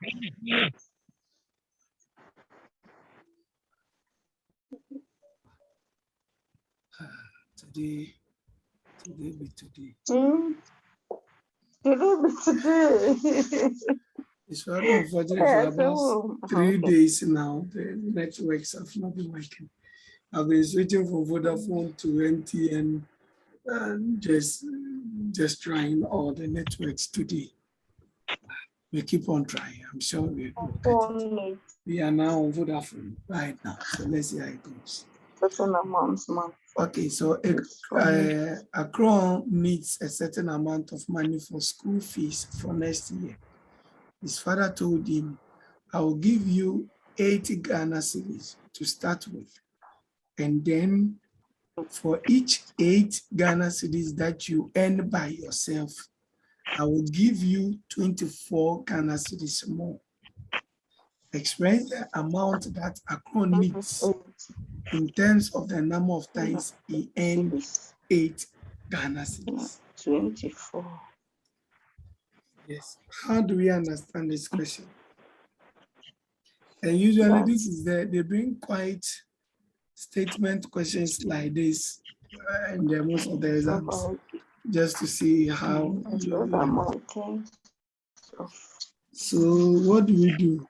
Today be today. Today be today. It's very unfortunate for about 3 days now. The networks have not been working. I've been switching from Vodafone to MTN and just trying all the networks today. We keep on trying. I'm sure we will get it. We are now on Vodafone right now. So let's see how it goes. Certain amounts, man. Okay, so Akron needs a certain amount of money for school fees for next year. His father told him, I will give you 80 Ghana cedis to start with. And then for each 8 Ghana cedis that you earn by yourself, I will give you 24 Ghana cedis more. Express the amount that Akron needs in terms of the number of times he earned 8 Ghana cedis. 24. Yes. How do we understand this question? And usually this is they bring quite statement questions like this in the most of the exams, just to see how you. So what do we do?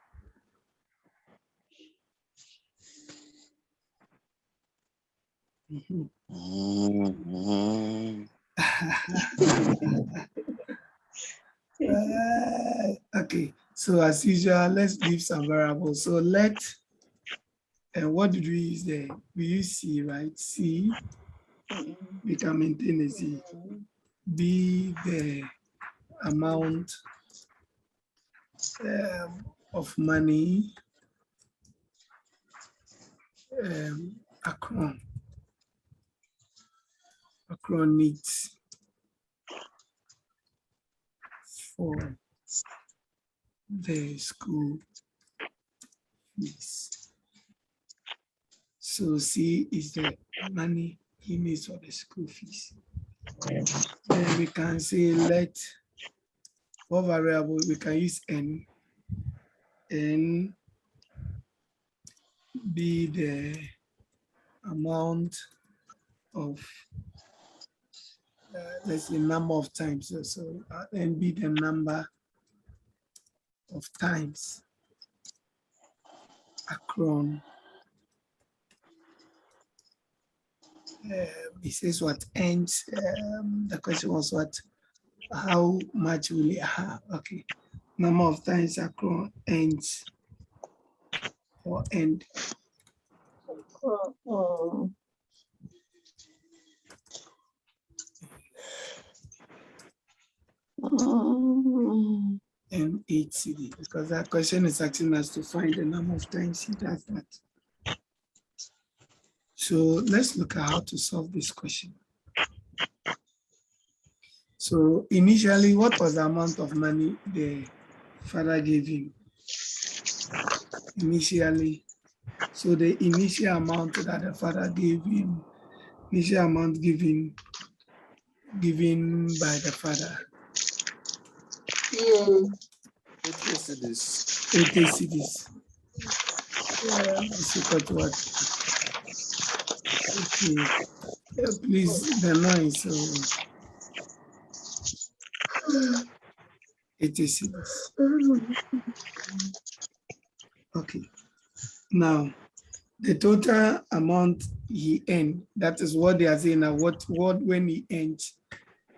Okay, so as usual, let's give some variables. So let, and what did we use there? We use C, right? C, we can maintain a C. B, the amount of money Akron needs for the school fees. So C is the money he needs for the school fees. Then we can say let, what variable we can use N be the amount of let's say number of times. So N be the number of times Akron. It says what ends. The question was what? How much will it have? Okay, number of times Akron ends or end. M8 CD, because that question is asking us to find the number of times he does that. So let's look at how to solve this question. So initially, what was the amount of money the father gave him? Initially, so the initial amount that the father gave him, initial amount given by the father. 80 cedis. 80 cedis. It's equal to what? Okay. Please, the noise. So 80 cedis. Okay. Now, the total amount he earned, that is what they are saying now. What when he earns,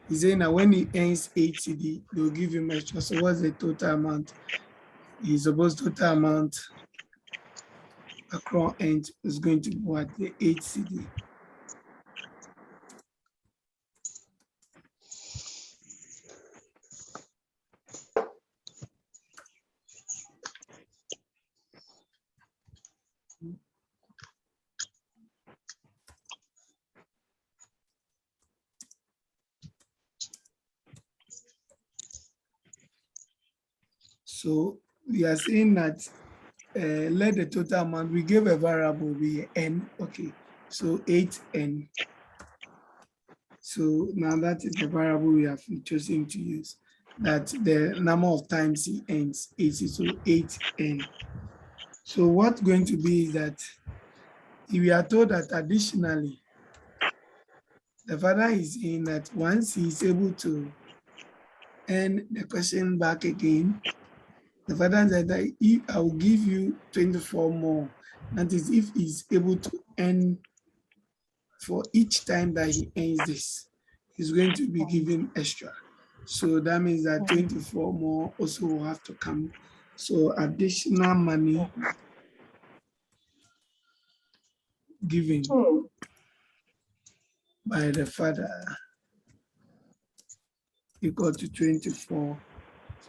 he's saying that when he earns 8 CD, they'll give him extra. So what's the total amount? He's supposed total amount Akron earned is going to be what? The 8 CD. So we are saying that let the total amount, we gave a variable, we n, okay, so 8n. So now that is the variable we have chosen to use. that the number of times he ends 80, so 8n. So what's going to be is that we are told that additionally, the father is saying that once he is able to earn the question back again, the father said that if I will give you 24 more. That is, if he's able to earn for each time that he earns this, he's going to be given extra. So that means that 24 more also will have to come. So additional money given by the father equal to 24.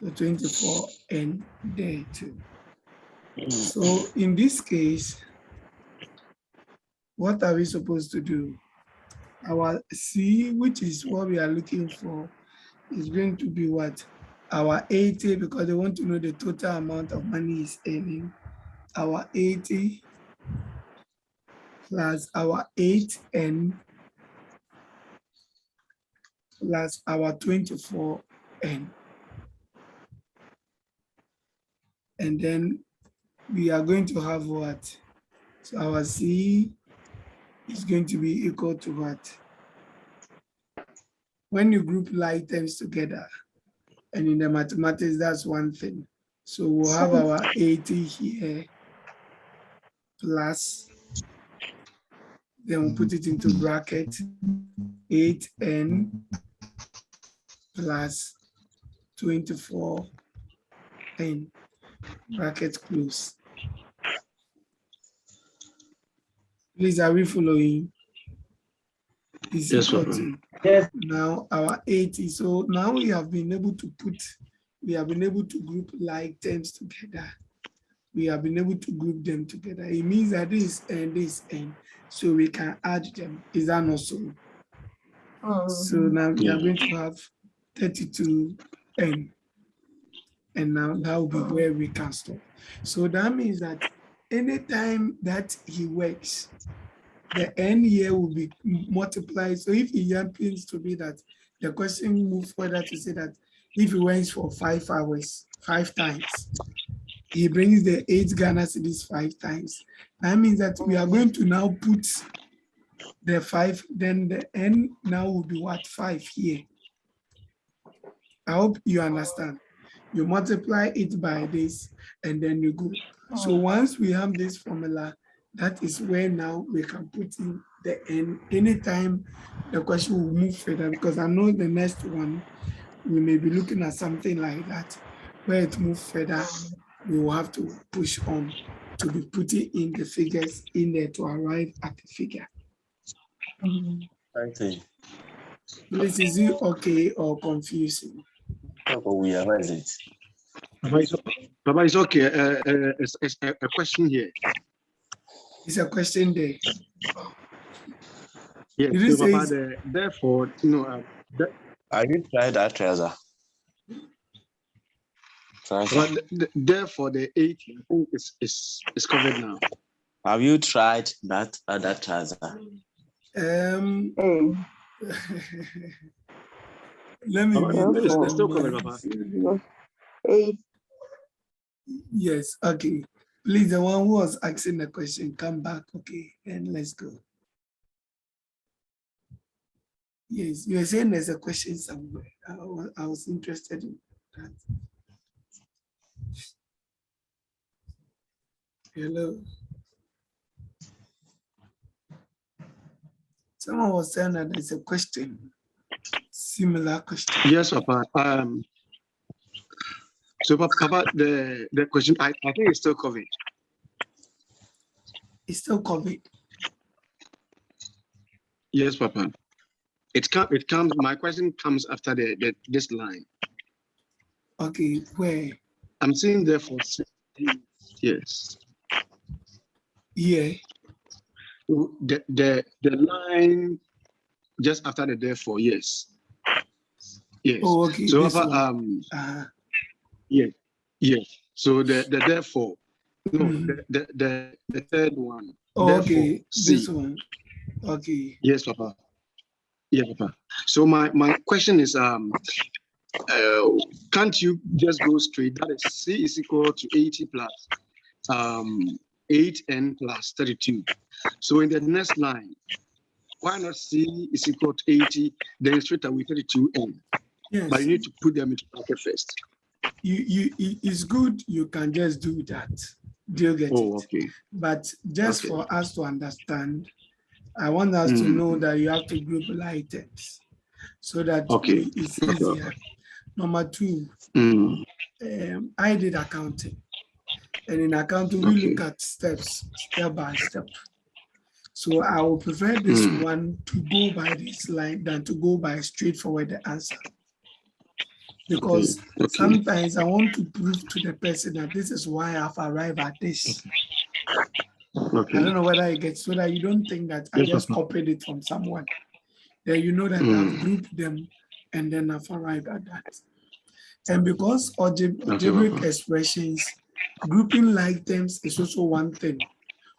So 24 and there too. So in this case, what are we supposed to do? Our C, which is what we are looking for, is going to be what? Our 80, because they want to know the total amount of money he's earning. Our 80 plus our 8n plus our 24n. And then we are going to have what? So our C is going to be equal to what? When you group like terms together, and in the mathematics, that's one thing. So we'll have our 80 here plus, then we'll put it into bracket, 8n plus 24n, bracket close. Please, are we following? Is equal to now our 80. So now we have been able to group like terms together. We have been able to group them together. It means that this and this and so we can add them. Is that not so? So now we are going to have 32n. And now that will be where we can stop. So that means that anytime that he works, the n here will be multiplied. So if he happens to be that, the question moves further to say that if he works for 5 hours, 5 times, he brings the 8 Ghana cedis 5 times. That means that we are going to now put the 5, then the n now will be what? 5 here. I hope you understand. You multiply it by this, and then you go. So once we have this formula, that is where now we can put in the n. Anytime the question will move further, because I know the next one, we may be looking at something like that, where it moves further, we will have to push on to be putting in the figures in there to arrive at the figure. Okay. Please, is it okay or confusing? We realize it. Papa, it's okay. It's a question here. It's a question there. Yes, Did you so say Papa, therefore, you know, Have you tried that, Trezor? therefore the 80 I think is covered now. Have you tried that other Trezor? Let me read this. It's still covered, Papa. 8. Yes, okay. Please, the one who was asking the question, come back, okay, and let's go. Yes, you were saying there's a question somewhere. I was interested in that. Hello. Someone was saying that there's a question, similar question. Yes, Papa. So Papa, the question I think it's still covered. It's still covered. Yes, Papa. It comes. My question comes after this line. Okay, where? I'm saying therefore. Yes. Yeah. The line just after the therefore. Yes. Yes. Oh, okay. So This Papa, one. Yes. So the therefore. No, the third one. Oh, therefore, okay. C. This one. Okay. Yes, Papa. Yeah, Papa. So my question is can't you just go straight? That is C is equal to 80 plus 8n plus 32. So in the next line, why not C is equal to 80, then straight away 32n? Yes. But you need to put them into bracket first. It's good you can just do that. Do you get it? Okay. But just Okay. for us to understand, I want us to know that you have to group items so that it's easier. Number two, I did accounting. And in accounting, we look at steps, step by step. So I will prefer this one to go by this line than to go by straightforward answer. Because sometimes I want to prove to the person that this is why I've arrived at this. I don't know whether I get, so that you don't think that I just copied it from someone. Then you know that I've grouped them and then I've arrived at that. And because algebraic expressions, grouping like terms is also one thing.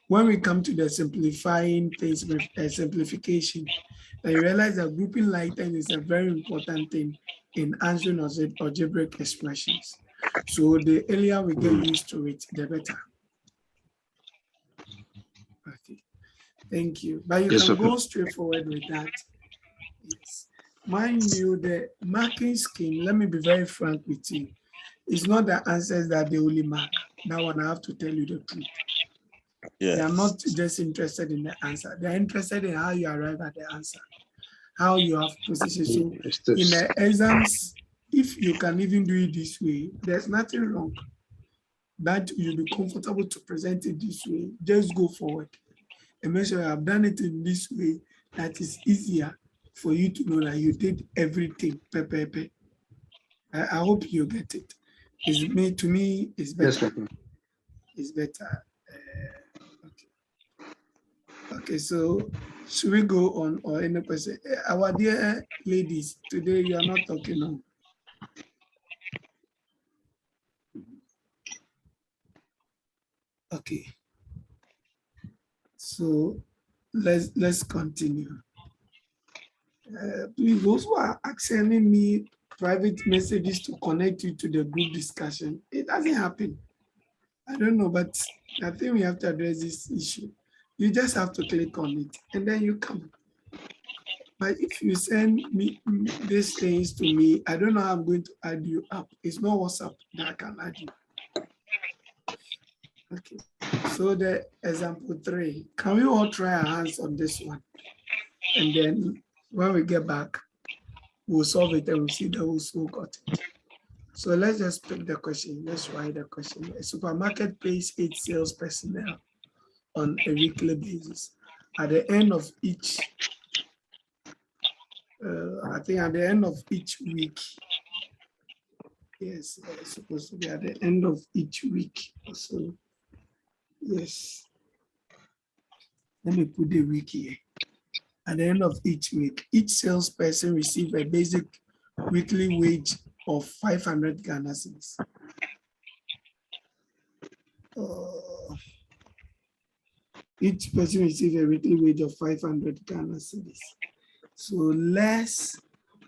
When we come to the simplifying things with simplification, then you realize that grouping like terms is a very important thing in answering algebraic expressions. So the earlier we get used to it, the better. Okay, thank you. But you can go straight forward with that. Yes. Mind you, the marking scheme, let me be very frank with you, it's not the answers that they only mark. That one I have to tell you the truth. Yes. They are not just interested in the answer. They are interested in how you arrive at the answer, how you have positioned. So in the exams, if you can even do it this way, there's nothing wrong. That you'll be comfortable to present it this way, just go forward. And make sure you have done it in this way, that is easier for you to know that you did everything. I hope you get it. To me, it's better. Yes, it's better. Okay, so should we go on or any question? Our dear ladies, today you are not talking on. Okay. So let's continue. Please, those who are sending me private messages to connect you to the group discussion, it doesn't happen. I don't know, but I think we have to address this issue. You just have to click on it and then you come. But if you send me these things to me, I don't know how I'm going to add you up. It's not WhatsApp that I can add you. Okay. So the example 3, can we all try our hands on this one? And then when we get back, we'll solve it and we'll see those who got it. So let's just pick the question. Let's write the question. A supermarket pays 8 sales personnel on a weekly basis. At the end of each, I think at the end of each week, yes, it's supposed to be at the end of each week. So, yes. Let me put the week here. At the end of each week, each salesperson receives a basic weekly wage of 500 Ghana cedis. Each person receives a weekly wage of 500 Ghana cedis. So less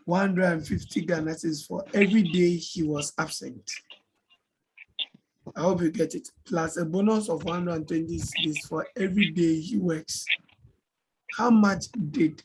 150 Ghana cedis for every day he was absent. I hope you get it. Plus a bonus of 120 cedis for every day he works. How much did